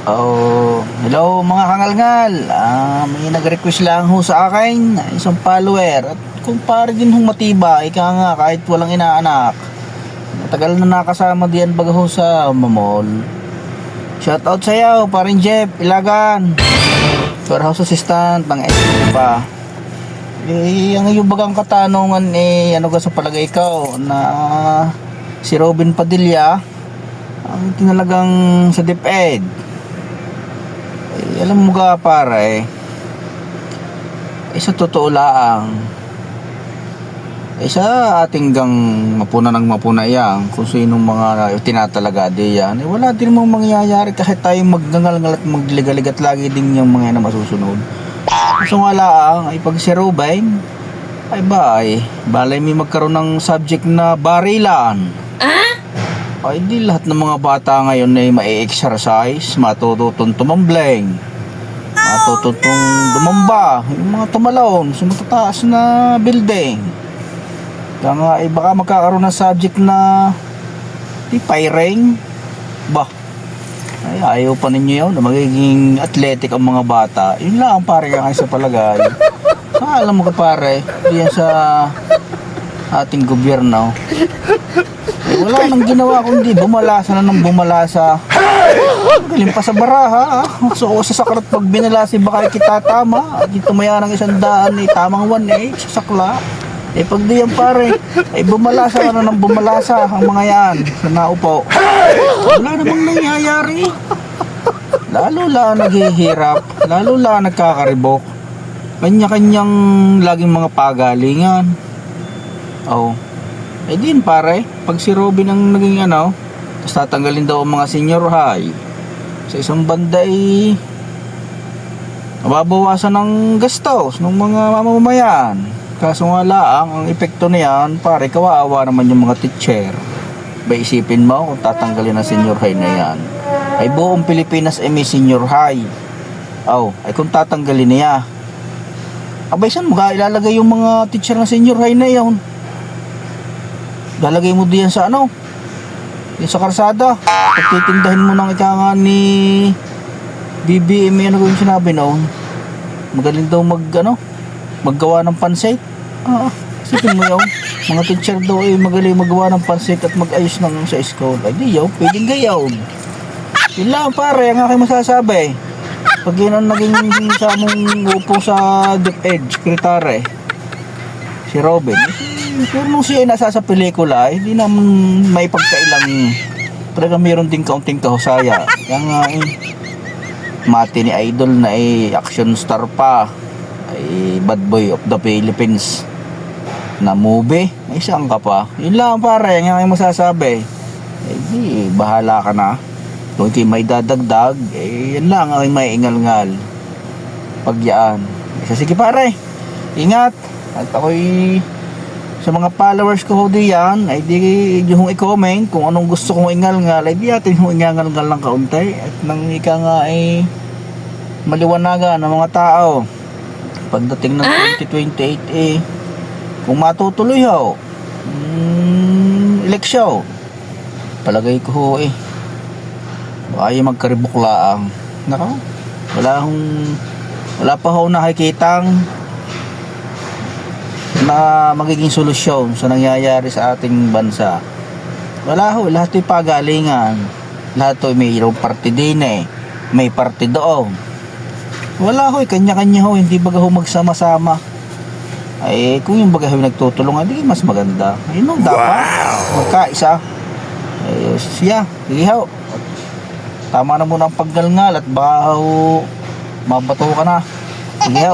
Hello mga kangalngal. May nag-request lang ho sa akin, isang follower. At kung pare din hong matiba, ika nga kahit walang inaanak. Matagal na nakasama diyan baga ho sa mamol. Shout out sa iyo, parin Jeff Ilagan. Warehouse assistant ng SP pa. Ang iyong bagang katanungan ano ka sa palagay ko na si Robin Padilla ang tinalagang sa DepEd. Alam mo ka pare, sa totoo lang, sa ating gang mapuna ng mapuna yan, kung sinong mga tinatalaga diyan, wala din mong mangyayari kahit tayong magngangal-ngal at magligalig at lagi din yung mga yan na masusunod. So nga lang, ay pag si Robin, balay may magkaroon ng subject na barilan. Ay di lahat ng mga bata ngayon ay ma-exercise, matututong tumambling, matututong dumamba, yung mga tumalon sa matataas na building. Kaya nga baka magkakaroon ng subject na firing. Ayaw pa ninyo yun na magiging athletic ang mga bata. Yun lang pare ka sa palagay. Alam mo ka pare, diyan sa ating gobyerno, wala nang ginawa kundi bumalasa na ng bumalasa. Galing pa sa baraha. So sa saklat pag binalasi baka kita tama. Di tumaya ng 100 tamang 1 sasakla. Pag diyan pare bumalasa na ng bumalasa ang mga yan sa naupo. Wala namang nangyayari. Lalo lang naghihirap, lalo lang nagkakaribok. Kanya-kanyang laging mga pagalingan. Din pare, pag si Robin ang naging tapos tatanggalin daw ang mga senior high, sa isang banda mababawasan ng gastos ng mga mamamayan. Kaso nga lang, ang epekto niyan pare, kawawa naman yung mga teacher. Isipin mo kung tatanggalin ang senior high na yan, buong Pilipinas may senior high. Kung tatanggalin niya, saan mo ilalagay yung mga teacher na senior high na yan? Lalagay mo diyan sa yung sa karsada. Pagtitindahin mo ng ika ni BBM, yung sinabi magaling daw maggawa ng pansit. Isipin mo mga teacher daw magaling magawa ng pansit at mag-ayos sa school. Di pwedeng gayaw. Yun lang pare, ang aking masasabi. Pag yun ang naging sa mong upo sa DepEd secretary, si Robin, pero nung siya nasa sa pelikula, hindi naman may pagkailang, talaga mayroon din kaunting kahusaya. Yung mati ni Idol na action star pa, Bad Boy of the Philippines na movie, saan ka pa? Yun lang pare, yung aking masasabi. Di bahala ka na. Kung hindi may dadagdag, yan lang ang may ingal-ngal pag yan. Sige pare, ingat. At ako'y sa mga followers ko diyan, di yung i-comment kung anong gusto kong ingal-ngal, di atin yung ingal-ngal lang kaunti. At nang ika nga maliwanagan ng mga tao pagdating ng 2028 kung matutuloy eleksyon, palagay ko ay magkaribok laang. Wala pa nakikitang na magiging solusyon sa nangyayari sa ating bansa. Wala lahat ay pagalingan. Lahat ay mayroong parte din may parte doon. Wala kanya-kanya hindi baga magsama-sama. Kung yung baga nagtutulungan, di mas maganda. Yun dapat magkaisa. Siya, sige tama na muna ang paggalngal at baho mabato ka na. Sige